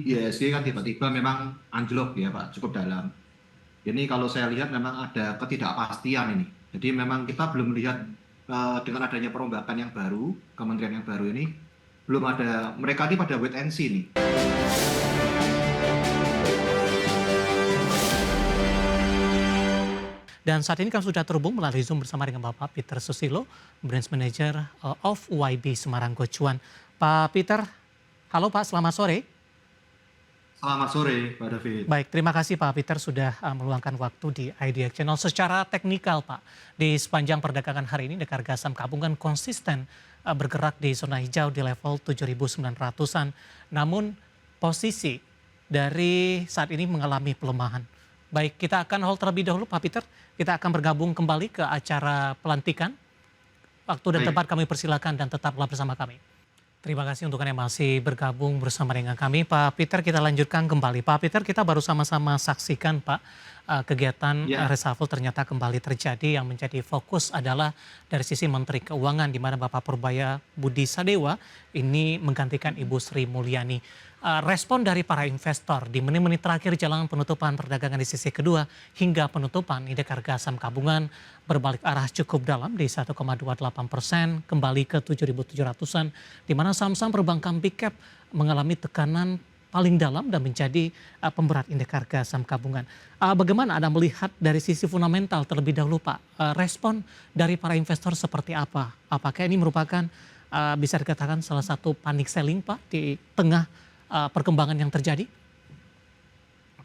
IHSG kan tiba-tiba memang anjlok ya Pak, cukup dalam. Ini kalau saya lihat memang ada ketidakpastian ini. Jadi memang kita belum melihat dengan adanya perombakan yang baru, kementerian yang baru ini, belum ada, mereka ini pada wait and see nih. Dan saat ini kami sudah terhubung melalui Zoom bersama dengan Bapak Peter Susilo, Branch Manager of YB Semarang Gocuan. Pak Peter, halo Pak, selamat sore. Selamat sore, Pak David. Baik, terima kasih Pak Peter sudah meluangkan waktu di IDX Channel. Secara teknikal Pak, di sepanjang perdagangan hari ini harga saham gabungan konsisten bergerak di zona hijau di level 7.900-an. Namun posisi dari saat ini mengalami pelemahan. Baik, kita akan hold terlebih dahulu Pak Peter. Kita akan bergabung kembali ke acara pelantikan. Waktu dan tempat kami persilakan dan tetaplah bersama kami. Terima kasih untuk Anda yang masih bergabung bersama dengan kami. Pak Peter, kita lanjutkan kembali. Pak Peter, kita baru sama-sama saksikan Pak, kegiatan reshuffle ternyata kembali terjadi. Yang menjadi fokus adalah dari sisi Menteri Keuangan, di mana Bapak Purbaya Budi Sadewa ini menggantikan Ibu Sri Mulyani. Respon dari para investor di menit-menit terakhir jelang penutupan perdagangan di sesi kedua hingga penutupan indeks harga saham gabungan berbalik arah cukup dalam di 1,28%, kembali ke 7.700-an, di mana saham-saham perbankan big cap mengalami tekanan paling dalam dan menjadi pemberat indeks harga saham gabungan. Bagaimana Anda melihat dari sisi fundamental terlebih dahulu Pak, respon dari para investor seperti apa? Apakah ini merupakan bisa dikatakan salah satu panic selling Pak di tengah perkembangan yang terjadi?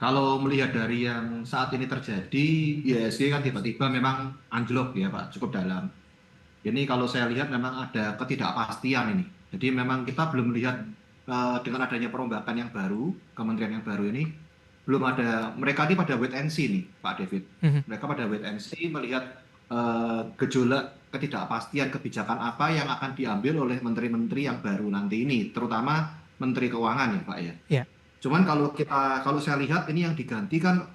Kalau melihat dari yang saat ini terjadi, IHSG kan tiba-tiba memang anjlok ya Pak, cukup dalam. Ini kalau saya lihat memang ada ketidakpastian ini. Jadi memang kita belum melihat dengan adanya perombakan yang baru, kementerian yang baru ini, belum ada, mereka ini pada wait and see nih Pak David. Mereka pada wait and see melihat gejolak ketidakpastian kebijakan apa yang akan diambil oleh menteri-menteri yang baru nanti ini, terutama Menteri Keuangan ya Pak ya. Yeah. Cuman kalau saya lihat ini yang diganti kan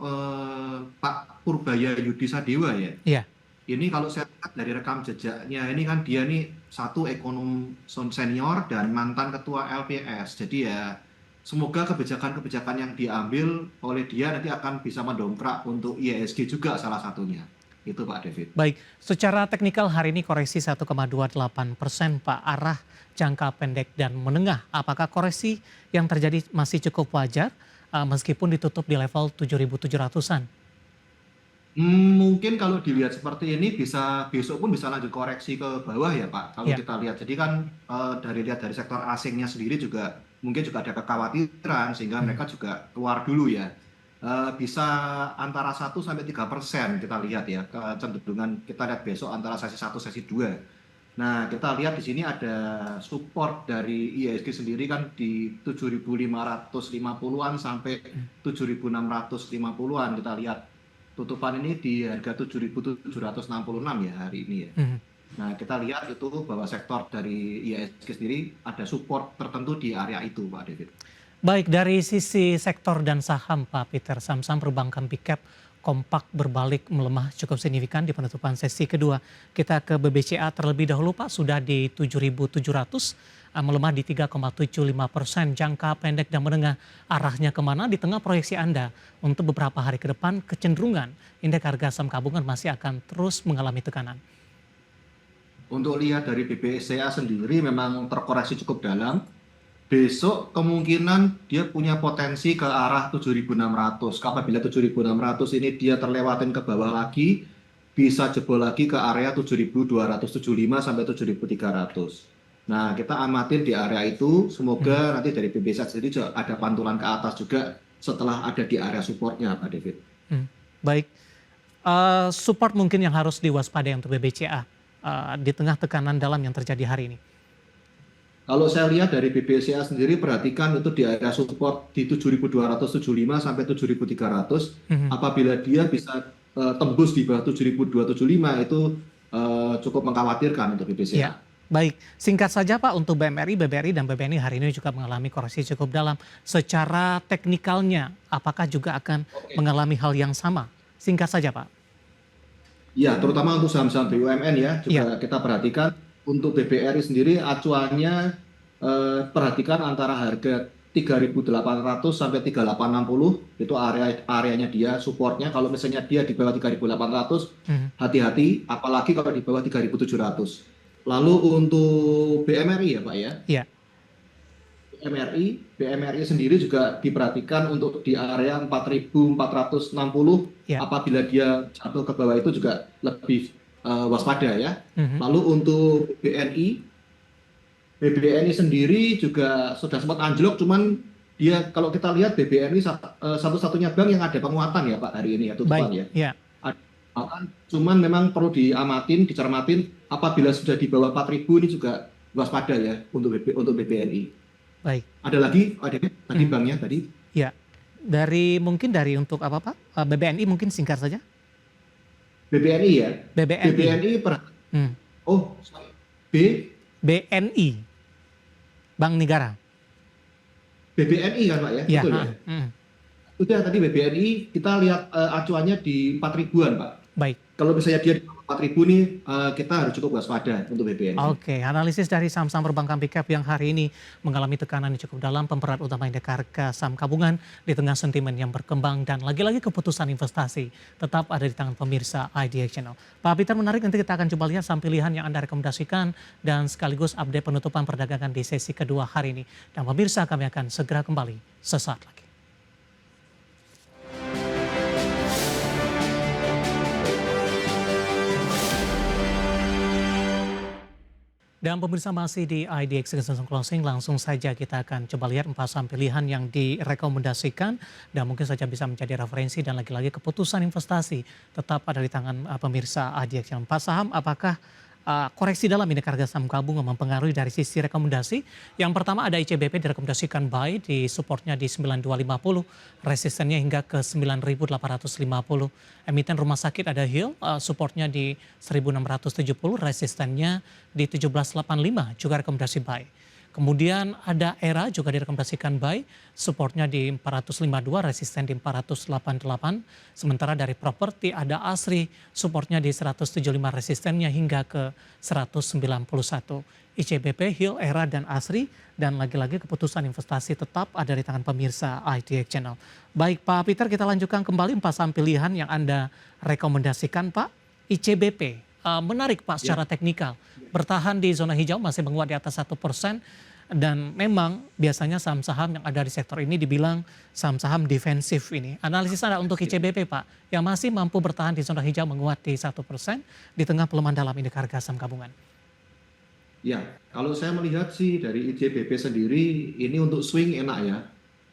Pak Purbaya Budi Sadewa ya. Yeah. Ini kalau saya lihat dari rekam jejaknya ini kan dia nih satu ekonom senior dan mantan ketua LPS. Jadi ya semoga kebijakan-kebijakan yang diambil oleh dia nanti akan bisa mendongkrak untuk IHSG juga salah satunya. Itu Pak David. Baik, secara teknikal hari ini koreksi 1,28% Pak, arah jangka pendek dan menengah. Apakah koreksi yang terjadi masih cukup wajar meskipun ditutup di level 7.700-an? Mungkin kalau dilihat seperti ini bisa besok pun bisa lanjut koreksi ke bawah ya Pak. Kalau kita lihat, jadi kan dari sektor asingnya sendiri juga mungkin juga ada kekhawatiran sehingga mereka juga keluar dulu ya. Bisa antara 1-3% kita lihat ya, kecenderungan kita lihat besok antara sesi 1 sesi 2. Nah, kita lihat di sini ada support dari IHSG sendiri kan di 7.550-an sampai 7.650-an. Kita lihat tutupan ini di harga 7.766 ya hari ini ya. Nah, kita lihat itu bahwa sektor dari IHSG sendiri ada support tertentu di area itu Pak David. Baik, dari sisi sektor dan saham Pak Peter, saham-saham perbankan big cap kompak berbalik melemah cukup signifikan di penutupan sesi kedua. Kita ke BBCA terlebih dahulu Pak, sudah di 7.700, melemah di 3,75%. Jangka pendek dan menengah arahnya kemana di tengah proyeksi Anda untuk beberapa hari ke depan, kecenderungan indeks harga saham gabungan masih akan terus mengalami tekanan? Untuk lihat dari BBCA sendiri memang terkoreksi cukup dalam. Besok kemungkinan dia punya potensi ke arah 7.600. Apabila 7.600 ini dia terlewatin ke bawah lagi, bisa jebol lagi ke area 7.275 sampai 7.300. Nah, kita amatin di area itu. Semoga nanti dari BBCA sendiri juga ada pantulan ke atas juga setelah ada di area supportnya Pak David. Baik, support mungkin yang harus diwaspadai untuk BBCA di tengah tekanan dalam yang terjadi hari ini. Kalau saya lihat dari BBCA sendiri, perhatikan itu di area support di 7.275 sampai 7.300. Apabila dia bisa tembus di bawah 7.275 itu cukup mengkhawatirkan untuk BBCA. Ya, baik, singkat saja Pak, untuk BMRI, BBRI dan BBNI hari ini juga mengalami koreksi cukup dalam. Secara teknikalnya, apakah juga akan mengalami hal yang sama? Singkat saja Pak. Ya, terutama untuk saham-saham BUMN ya, juga kita perhatikan. Untuk BBRI sendiri acuannya perhatikan antara harga 3.800 sampai 3.860 itu areanya dia supportnya. Kalau misalnya dia di bawah 3.800, Mhm. hati-hati, apalagi kalau di bawah 3.700. Lalu untuk BMRI ya Pak ya, Iya, BMRI sendiri juga diperhatikan untuk di area 4.460, iya. apabila dia jatuh ke bawah itu juga lebih waspada ya. Mhm. Lalu untuk BBNI sendiri juga sudah sempat anjlok, cuman dia kalau kita lihat BBNI satu-satunya bank yang ada penguatan ya Pak hari ini ya, Baik, tutupan ya. iya. Ada penguatan, cuman memang perlu dicermatin apabila sudah di bawah 4.000 ini juga waspada ya untuk BBNI. Baik. Ada lagi, ada tadi Mhm. banknya tadi Iya. Mungkin dari untuk apa Pak? BBNI mungkin singkat saja? BBNI ya. BBNI. BBNI Hmm. oh sorry. BNI, Bank Negara. BBNI kan Pak ya, Iya, betul ya. heeh. Mhm. Sudah tadi BBNI kita lihat acuannya di 4.000-an Pak. Baik. Kalau misalnya dia di 4.000 nih, kita harus cukup waspada untuk BBNI. Oke, analisis dari saham-saham perbankan big cap yang hari ini mengalami tekanan yang cukup dalam, pemerat utama indeks harga saham gabungan di tengah sentimen yang berkembang dan lagi-lagi keputusan investasi tetap ada di tangan pemirsa IDX Channel. Pak Peter, menarik, nanti kita akan coba lihat saham pilihan yang Anda rekomendasikan dan sekaligus update penutupan perdagangan di sesi kedua hari ini. Dan pemirsa, kami akan segera kembali sesaat lagi. Dan pemirsa, masih di IDX Extension Closing, langsung saja kita akan coba lihat 4 saham pilihan yang direkomendasikan dan mungkin saja bisa menjadi referensi dan lagi-lagi keputusan investasi tetap ada di tangan pemirsa IDX. 4 saham, apakah koreksi dalam indeks harga saham gabungan mempengaruhi dari sisi rekomendasi? Yang pertama ada ICBP, direkomendasikan buy, di supportnya di 9250, resistennya hingga ke 9850. Emiten rumah sakit ada Hill, supportnya di 1670, resistennya di 1785, juga rekomendasi buy. Kemudian ada ERA, juga direkomendasikan buy, supportnya di 452, resisten di 488. Sementara dari properti ada ASRI, supportnya di 175, resistennya hingga ke 191. ICBP, Hill, ERA, dan ASRI, dan lagi-lagi keputusan investasi tetap ada di tangan pemirsa IDX Channel. Baik Pak Peter, kita lanjutkan kembali 4 saham pilihan yang Anda rekomendasikan Pak. ICBP, menarik Pak secara teknikal, bertahan di zona hijau, masih menguat di atas 1%, dan memang biasanya saham-saham yang ada di sektor ini dibilang saham-saham defensif ini. Analisis Anda untuk ICBP Pak, yang masih mampu bertahan di zona hijau menguat di 1% di tengah pelemahan dalam indeks harga saham gabungan. Ya, kalau saya melihat sih dari ICBP sendiri ini untuk swing enak ya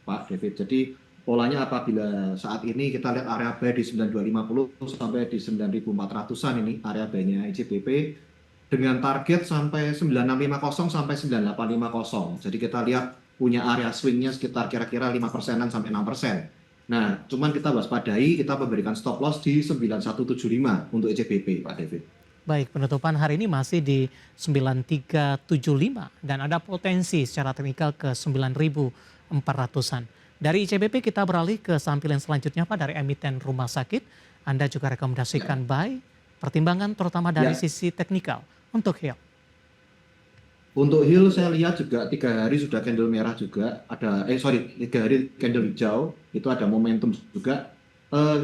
Pak David. Jadi polanya apabila saat ini kita lihat area buy di 9250 sampai di 9400-an ini area buy-nya ICBP, dengan target sampai 9650 sampai 9850. Jadi kita lihat punya area swingnya sekitar kira-kira 5%-an sampai 6%. Nah, cuman kita waspadai, kita memberikan stop loss di 9175 untuk ECBP, Pak David. Baik, penutupan hari ini masih di 9375 dan ada potensi secara teknikal ke 9400-an. Dari ICBP kita beralih ke saham pilihan selanjutnya Pak, dari emiten rumah sakit. Anda juga rekomendasikan buy, pertimbangan terutama dari sisi teknikal untuk Hill. Untuk Hill saya lihat juga 3 hari sudah candle merah juga, 3 hari candle hijau, itu ada momentum juga.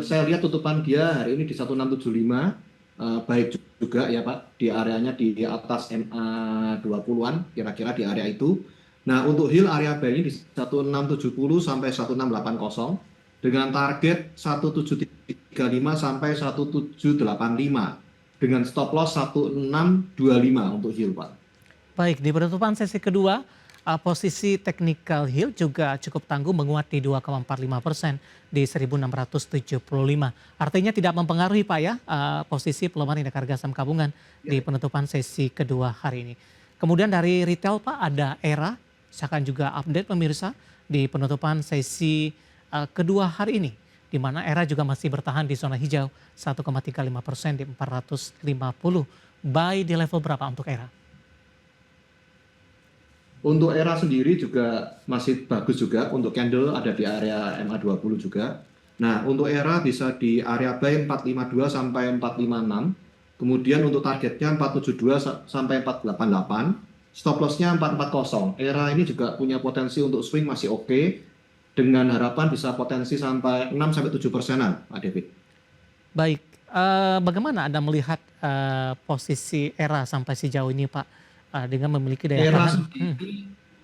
Saya lihat tutupan dia hari ini di 1675, baik juga ya Pak, di areanya di atas MA 20-an, kira-kira di area itu. Nah untuk Hill area buy ini di 1670 sampai 1680 dengan target 1735 sampai 1785 dengan stop loss 1625 untuk Hill Pak. Baik, di penutupan sesi kedua, posisi teknikal Hill juga cukup tangguh, menguat di 2,45% di 1675. Artinya tidak mempengaruhi Pak ya, posisi pelemahan indeks harga saham gabungan di penutupan sesi kedua hari ini. Kemudian dari retail Pak ada ERA, saya akan juga update pemirsa di penutupan sesi kedua hari ini, di mana ERA juga masih bertahan di zona hijau 1,35% di 450. Buy di level berapa untuk ERA? Untuk ERA sendiri juga masih bagus juga, untuk candle ada di area MA20 juga. Nah untuk ERA bisa di area buy 452 sampai 456, kemudian untuk targetnya 472 sampai 488. stop loss-nya 440. Era ini juga punya potensi untuk swing masih oke, dengan harapan bisa potensi sampai 6-7%-an, Pak David. Baik, bagaimana Anda melihat, posisi Era sampai sejauh ini Pak, dengan memiliki daya Era tahan sendiri,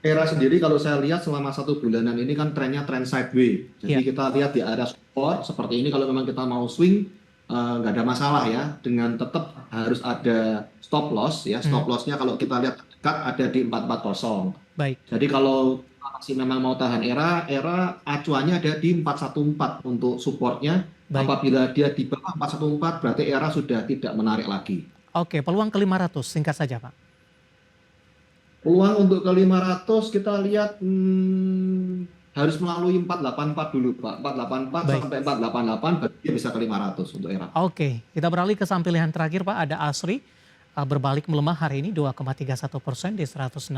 era sendiri kalau saya lihat selama 1 bulanan ini kan trennya tren sideways. Jadi iya, kita lihat di area support seperti ini kalau memang kita mau swing nggak ada masalah ya, dengan tetap harus ada stop loss ya. mhm, Stop loss-nya kalau kita lihat dekat ada di 440. baik Jadi kalau masih memang mau tahan era acuannya ada di 414 untuk supportnya. baik. Apabila dia di bawah 414 berarti era sudah tidak menarik lagi. Oke, peluang ke 500 singkat saja Pak. Peluang untuk ke 500 kita lihat harus melalui 484 dulu Pak. 484 Baik, sampai 488 baru dia bisa ke 500 untuk era. oke kita beralih ke saham pilihan terakhir Pak, ada Asri, berbalik melemah hari ini 2,31% di 169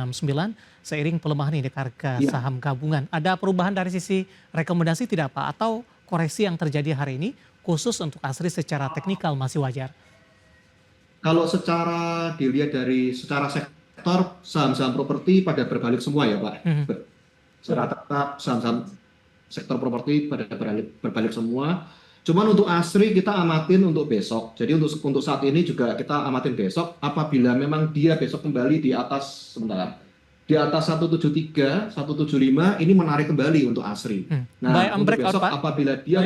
seiring pelemahan indeks harga Iya. saham gabungan. Ada perubahan dari sisi rekomendasi tidak Pak? Atau koreksi yang terjadi hari ini khusus untuk Asri secara teknikal masih wajar? Kalau secara dilihat dari secara sektor saham-saham properti pada berbalik semua ya Pak. Mhm, Secara tetap saham-saham sektor properti pada berbalik semua. Cuman untuk Asri kita amatin untuk besok. Jadi untuk saat ini juga kita amatin besok. Apabila memang dia besok kembali di atas sebentar, di atas 173, 175 ini menarik kembali untuk Asri. Buy Nah and untuk breakout besok Pak? apabila dia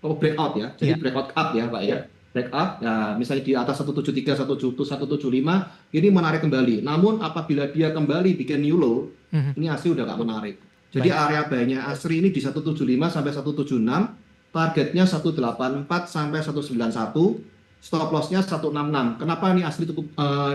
breakout ya, jadi Iya, breakout up ya Pak ya. Breakout, ya misalnya di atas 173, 175 ini menarik kembali. Namun apabila dia kembali bikin new low, mhm, ini Asri udah nggak menarik. Jadi baik. area buy-nya Asri ini di 175 sampai 176, targetnya 184 sampai 191, stop loss-nya 166. Kenapa ini Asri cukup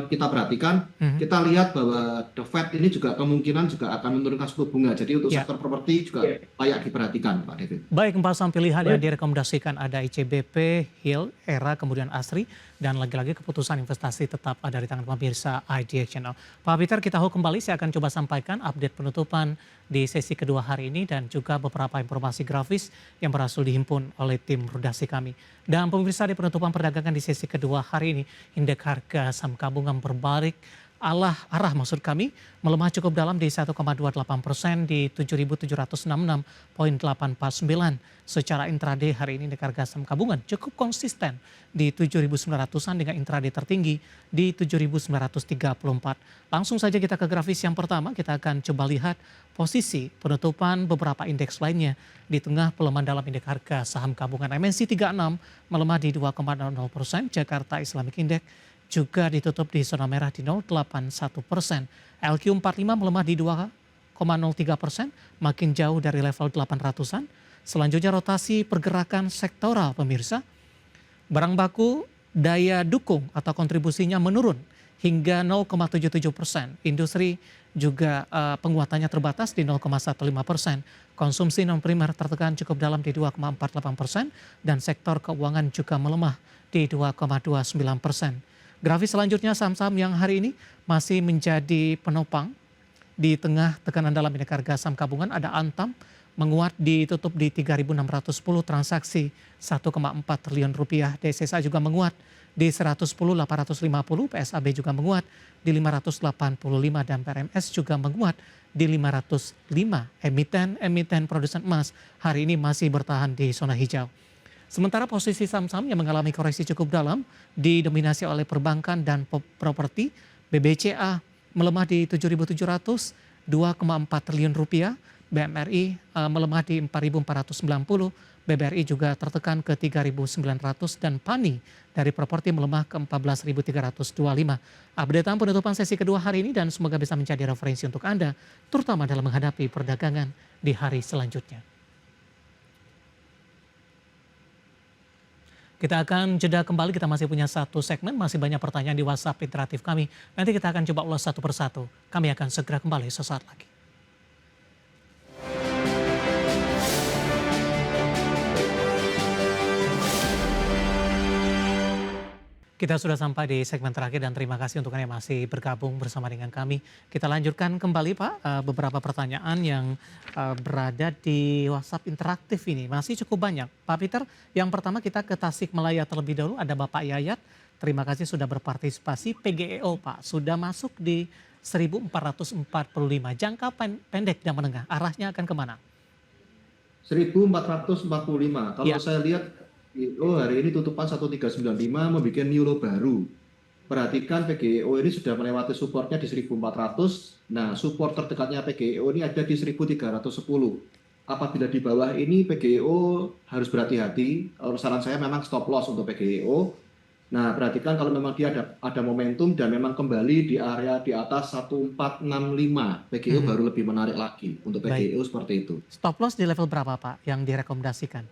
kita perhatikan? Mhm, Kita lihat bahwa The Fed ini juga kemungkinan juga akan menurunkan suku bunga. Jadi untuk iya. sektor properti juga layak diperhatikan, Pak David. Baik, 4 saham pilihan yang direkomendasikan ada ICBP, HIL, ERA, kemudian ASRI, dan lagi-lagi keputusan investasi tetap ada di tangan pemirsa IDX Channel. Pak Peter, kita kembali, saya akan coba sampaikan update penutupan di sesi kedua hari ini dan juga beberapa informasi grafis yang berhasil dihimpun oleh tim redaksi kami. Dan pemirsa, di penutupan perdagangan di sesi kedua hari ini, indeks harga saham gabungan berbalik arah maksud kami melemah cukup dalam di 1,28% di 7.766,849. Secara intraday hari ini indeks harga saham gabungan cukup konsisten di 7.900-an dengan intraday tertinggi di 7.934. Langsung saja kita ke grafis yang pertama, kita akan coba lihat posisi penutupan beberapa indeks lainnya di tengah pelemahan dalam indeks harga saham gabungan. MNC 36 melemah di 2,00%, Jakarta Islamic Index juga ditutup di zona merah di 0,81%. LQ45 melemah di 2,03%, makin jauh dari level 800-an. Selanjutnya rotasi pergerakan sektoral pemirsa. Barang baku daya dukung atau kontribusinya menurun hingga 0,77%. Industri juga penguatannya terbatas di 0,15%. Konsumsi non primer tertekan cukup dalam di 2,48% dan sektor keuangan juga melemah di 2,29%. Grafis selanjutnya saham-saham yang hari ini masih menjadi penopang di tengah tekanan dalam indeks harga saham gabungan. Ada Antam menguat ditutup di 3.610 transaksi 1,4 triliun rupiah. DSSA juga menguat di 110.850, PSAB juga menguat di 585 dan PRMS juga menguat di 505. Emiten produsen emas hari ini masih bertahan di zona hijau. Sementara posisi saham-saham yang mengalami koreksi cukup dalam didominasi oleh perbankan dan properti. BBCA melemah di 7.700, 2,4 triliun rupiah. BMRI melemah di 4.490, BBRI juga tertekan ke 3.900 dan PANI dari properti melemah ke 14.325. Updatean penutupan sesi kedua hari ini dan semoga bisa menjadi referensi untuk Anda, terutama dalam menghadapi perdagangan di hari selanjutnya. Kita akan jeda kembali, kita masih punya satu segmen, masih banyak pertanyaan di WhatsApp interaktif kami. Nanti kita akan coba ulas satu persatu. Kami akan segera kembali sesaat lagi. Kita sudah sampai di segmen terakhir dan terima kasih untuk Anda yang masih bergabung bersama dengan kami. Kita lanjutkan kembali Pak, beberapa pertanyaan yang berada di WhatsApp interaktif ini masih cukup banyak. Pak Peter, yang pertama kita ke Tasikmalaya terlebih dahulu, ada Bapak Yayat Terima kasih sudah berpartisipasi. PGEO Pak sudah masuk di 1445. Jangka pendek dan menengah arahnya akan kemana? 1445. Kalau Ya, saya lihat, hari ini tutupan 1395 membuat new low baru. Perhatikan PGEO ini sudah melewati supportnya di 1400. Nah, support terdekatnya PGEO ini ada di 1310. Apabila di bawah ini PGEO harus berhati-hati. Kalau saran saya memang stop loss untuk PGEO. Nah, perhatikan kalau memang dia ada momentum dan memang kembali di area di atas 1465, PGEO mhm, baru lebih menarik lagi untuk baik. PGEO seperti itu. Stop loss di level berapa Pak yang direkomendasikan?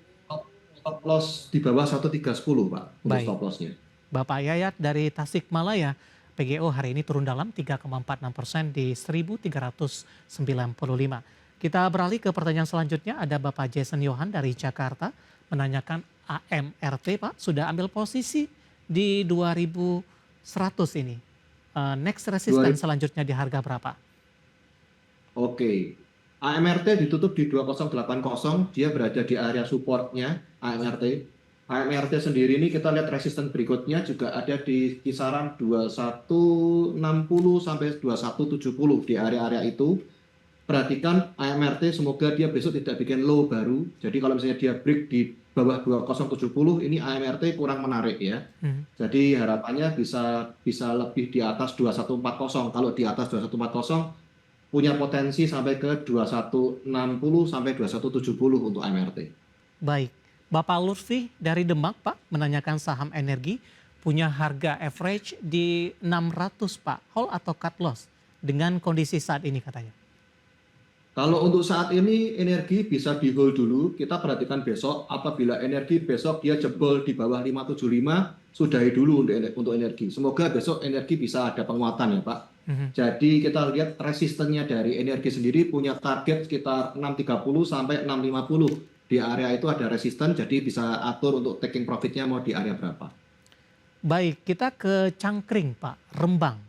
Stop loss di bawah 1310, Pak, untuk Baik. stop loss-nya. Bapak Yayat dari Tasikmalaya, PGO hari ini turun dalam 3,46% di 1395. Kita beralih ke pertanyaan selanjutnya, ada Bapak Jason Yohan dari Jakarta menanyakan AMRT Pak, sudah ambil posisi di 2100 ini. Next resistance selanjutnya di harga berapa? Oke, AMRT ditutup di 2080, dia berada di area supportnya AMRT. AMRT sendiri ini kita lihat resisten berikutnya juga ada di kisaran 2160 sampai 2170 di area-area itu. Perhatikan AMRT, semoga dia besok tidak bikin low baru. Jadi kalau misalnya dia break di bawah 2070, ini AMRT kurang menarik ya. Hmm. Jadi harapannya bisa lebih di atas 2140. Kalau di atas 2140 punya potensi sampai ke 2160 sampai 2170 untuk AMRT. Baik, Bapak Lutfi dari Demak Pak menanyakan saham energi punya harga average di 600 Pak, hold atau cut loss dengan kondisi saat ini katanya. Kalau untuk saat ini energi bisa di hold dulu, kita perhatikan besok apabila energi besok dia jebol di bawah 575, sudahi dulu untuk energi. Semoga besok energi bisa ada penguatan ya Pak. Mhm. Jadi kita lihat resistennya dari energi sendiri punya target sekitar 630 sampai 650. Di area itu ada resisten, jadi bisa atur untuk taking profitnya mau di area berapa. Baik, kita ke Cangkring Pak, Rembang.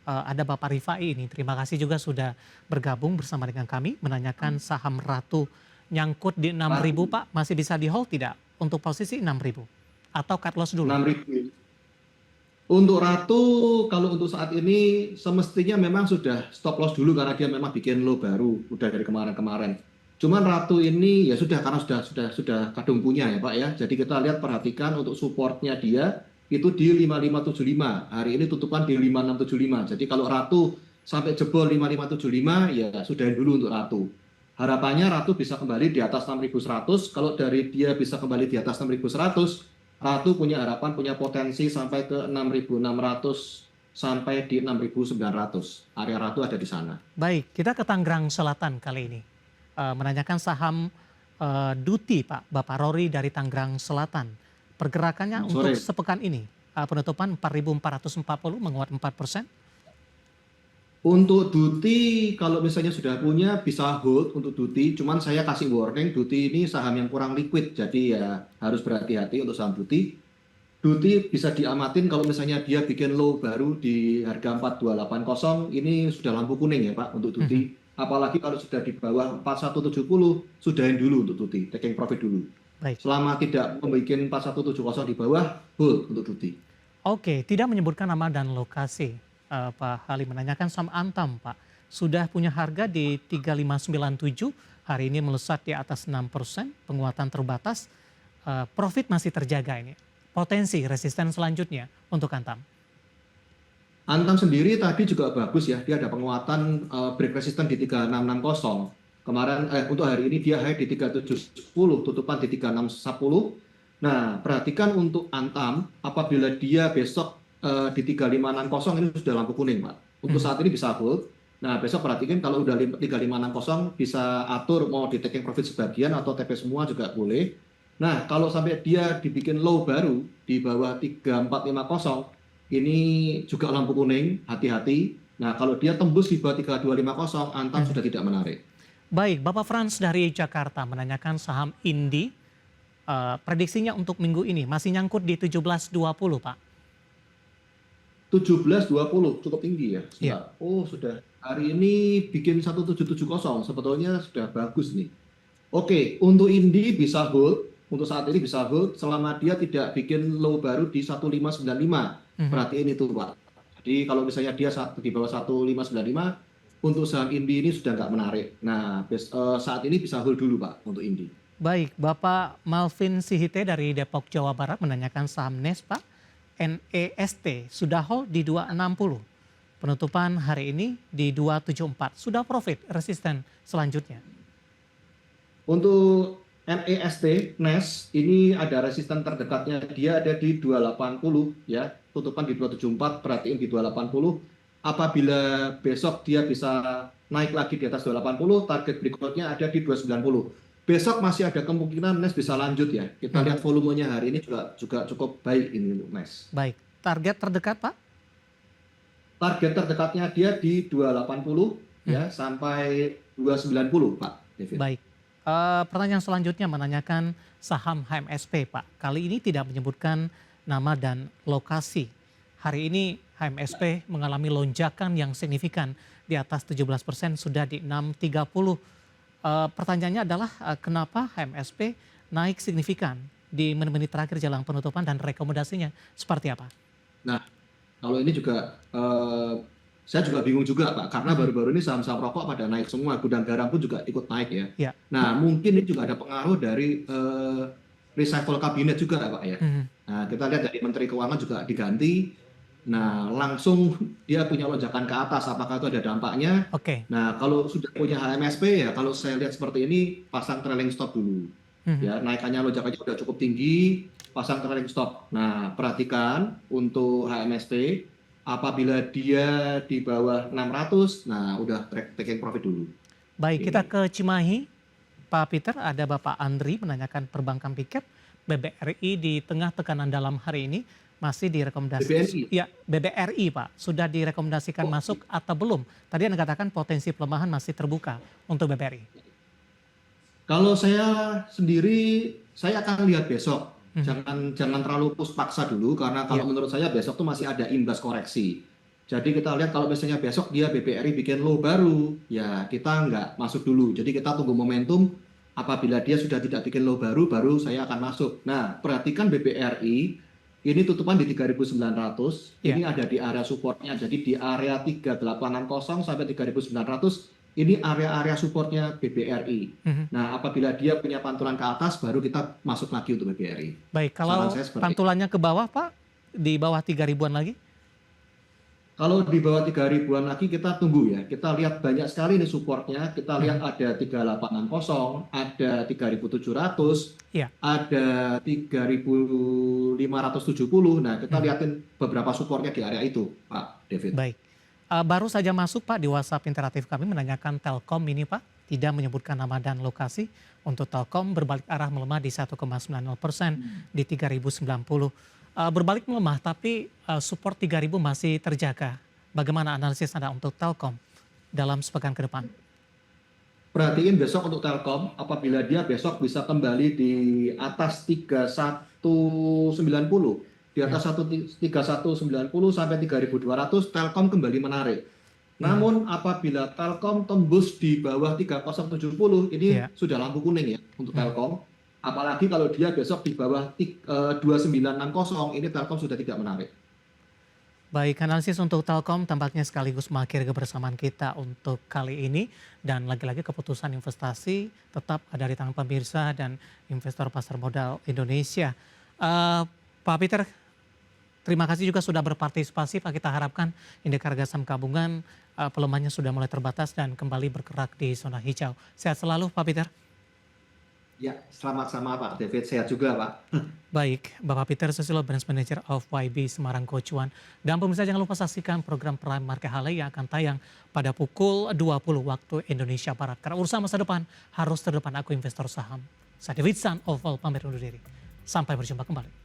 Ada Bapak Rifai ini, terima kasih juga sudah bergabung bersama dengan kami menanyakan saham Ratu nyangkut di 6.000 Pak, masih bisa di hold tidak untuk posisi 6.000 atau cut loss dulu? 6.000. Untuk Ratu, kalau untuk saat ini semestinya memang sudah stop loss dulu karena dia memang bikin low baru, udah dari kemarin-kemarin. Cuman Ratu ini ya sudah karena sudah kadung punya ya Pak ya. Jadi kita lihat perhatikan untuk supportnya dia itu di 5575. Hari ini tutupan di 5675. Jadi kalau Ratu sampai jebol 5575 ya sudahin dulu untuk Ratu. Harapannya Ratu bisa kembali di atas 6100. Kalau dari dia bisa kembali di atas 6100, Ratu punya harapan, punya potensi sampai ke 6600 sampai di 6900. Area Ratu ada di sana. Baik, kita ke Tangerang Selatan kali ini. Menanyakan saham Duti Pak, Bapak Rory dari Tangerang Selatan. Pergerakannya untuk Sore. sepekan ini, penutupan 4.440 menguat 4%. Untuk Duti, kalau misalnya sudah punya bisa hold untuk Duti. Cuman saya kasih warning, Duti ini saham yang kurang liquid, jadi ya harus berhati-hati untuk saham Duti. Duti bisa diamatin kalau misalnya dia bikin low baru di harga 4280, ini sudah lampu kuning ya Pak untuk Mhm. Duti. Apalagi kalau sudah di bawah 4170, sudahin dulu untuk Duti, taking profit dulu. Baik. Selama tidak membuat 4170 di bawah, hold untuk Duti. Oke, tidak menyebutkan nama dan lokasi. Pak Halim menanyakan saham Antam Pak. Sudah punya harga di 3597, hari ini melesat di atas 6%, penguatan terbatas. Profit masih terjaga ini. Potensi resisten selanjutnya untuk Antam. Antam sendiri tadi juga bagus ya, dia ada penguatan break resisten di 3660. Kemarin untuk hari ini dia high di 3710, tutupan di 3610. Nah, perhatikan untuk Antam apabila dia besok di 3560 ini sudah lampu kuning, Pak. Untuk Mhm. saat ini bisa hold. Nah, besok perhatikan kalau udah 3560 bisa atur mau di taking profit sebagian atau TP semua juga boleh. Nah, kalau sampai dia dibikin low baru di bawah 3450, ini juga lampu kuning, hati-hati. Nah, kalau dia tembus di bawah 3250, Antam Mhm. sudah tidak menarik. Baik, Bapak Frans dari Jakarta menanyakan saham Indi. Prediksinya untuk minggu ini masih nyangkut di 1720 Pak. 1720 cukup tinggi ya. Iya. Sebentar. Oh, sudah. Hari ini bikin 1770, sebetulnya sudah bagus nih. Oke, untuk Indi bisa hold. untuk saat ini bisa hold selama dia tidak bikin low baru di 1595. Mhm. Perhatiin itu Pak. Jadi kalau misalnya dia di bawah 1595, untuk saham Indi ini sudah nggak menarik. Nah, saat ini bisa hold dulu Pak untuk Indi. Baik, Bapak Malvin Sihite dari Depok, Jawa Barat menanyakan saham NES, Pak. NEST sudah hold di 260. Penutupan hari ini di 274. Sudah profit resisten selanjutnya. Untuk NEST ini ada resisten terdekatnya, dia ada di 280 ya, tutupan di 274, perhatiin di 280. Apabila besok dia bisa naik lagi di atas 280, target berikutnya ada di 290. Besok masih ada kemungkinan NES bisa lanjut ya. Kita lihat volumenya hari ini juga cukup baik ini untuk NES. Baik, target terdekat Pak? Target terdekatnya dia di 280 ya sampai 290 Pak David. Baik. Pertanyaan selanjutnya menanyakan saham HMSP Pak. Kali ini tidak menyebutkan nama dan lokasi. Hari ini HMSP mengalami lonjakan yang signifikan di atas 17%, sudah di 630. Pertanyaannya adalah kenapa HMSP naik signifikan di menit-menit terakhir jelang penutupan dan rekomendasinya seperti apa? Nah, kalau ini juga saya juga bingung juga Pak, karena baru-baru ini saham-saham rokok pada naik semua, gudang garam pun juga ikut naik ya. Ya. Nah, mungkin ini juga ada pengaruh dari reshuffle kabinet juga Pak ya. Nah, kita lihat dari Menteri Keuangan juga diganti. Nah, langsung dia punya lonjakan ke atas, apakah itu ada dampaknya? Oke. Nah, kalau sudah punya HMSP ya, kalau saya lihat seperti ini, pasang trailing stop dulu. Ya, naikannya lonjakannya sudah cukup tinggi, pasang trailing stop. Nah, perhatikan untuk HMSP, apabila dia di bawah 600, nah udah taking profit dulu. Baik, kita ke Cimahi. Pak Peter, ada Bapak Andri menanyakan perbankan piket BBRI di tengah tekanan dalam hari ini masih direkomendasi. BBRI? Ya, BBRI Pak, sudah direkomendasikan masuk atau belum? Tadi Anda katakan potensi pelemahan masih terbuka untuk BBRI. Kalau saya sendiri, saya akan lihat besok. Jangan terlalu paksa dulu, karena kalau menurut saya besok tuh masih ada imbas koreksi. Jadi kita lihat kalau misalnya besok dia BBRI bikin low baru, ya kita nggak masuk dulu. Jadi kita tunggu momentum, apabila dia sudah tidak bikin low baru, baru saya akan masuk. Nah, perhatikan BBRI, ini tutupan di 3.900, ini ada di area supportnya, jadi di area 3860 sampai 3.900, ini area-area supportnya BBRI. Nah, apabila dia punya pantulan ke atas, baru kita masuk lagi untuk BBRI. Baik, kalau pantulannya ke bawah Pak, di bawah 3.000-an lagi? Kalau di bawah 3.000-an lagi kita tunggu ya. Kita lihat banyak sekali nih supportnya. Kita lihat ada 3860, ada 3.700, ada 3.570. Nah, kita lihatin beberapa supportnya di area itu, Pak David. Baik. Baru saja masuk Pak di WhatsApp interaktif kami menanyakan Telkom ini Pak, tidak menyebutkan nama dan lokasi. Untuk Telkom berbalik arah melemah di 1,90% di 3.090. Berbalik melemah tapi support 3.000 masih terjaga. Bagaimana analisis Anda untuk Telkom dalam sepekan ke depan? Perhatiin besok untuk Telkom, apabila dia besok bisa kembali di atas 3190. Di atas 3190 sampai 3.200, Telkom kembali menarik. Namun apabila Telkom tembus di bawah 3070, ini sudah lampu kuning ya untuk Telkom. Apalagi kalau dia besok di bawah 2960, ini Telkom sudah tidak menarik. Baik, analisis untuk Telkom tampaknya sekaligus mengakhiri kebersamaan kita untuk kali ini. Dan lagi-lagi keputusan investasi tetap ada di tangan pemirsa dan investor pasar modal Indonesia. Pak Peter, terima kasih juga sudah berpartisipasi Pak. Kita harapkan indeks harga saham gabungan pelemahannya sudah mulai terbatas dan kembali bergerak di zona hijau. Sehat selalu Pak Peter. Ya, selamat sama Pak David, sehat juga Pak. Baik, Bapak Peter Susilo, Branch Manager of YB Semarang Kocuan. Dan pemirsa jangan lupa saksikan program Prime Market Hale yang akan tayang pada pukul 20 waktu Indonesia Barat. Karena urusan masa depan harus terdepan, aku investor saham. Saya David San, Oval pamit undur diri. Sampai berjumpa kembali.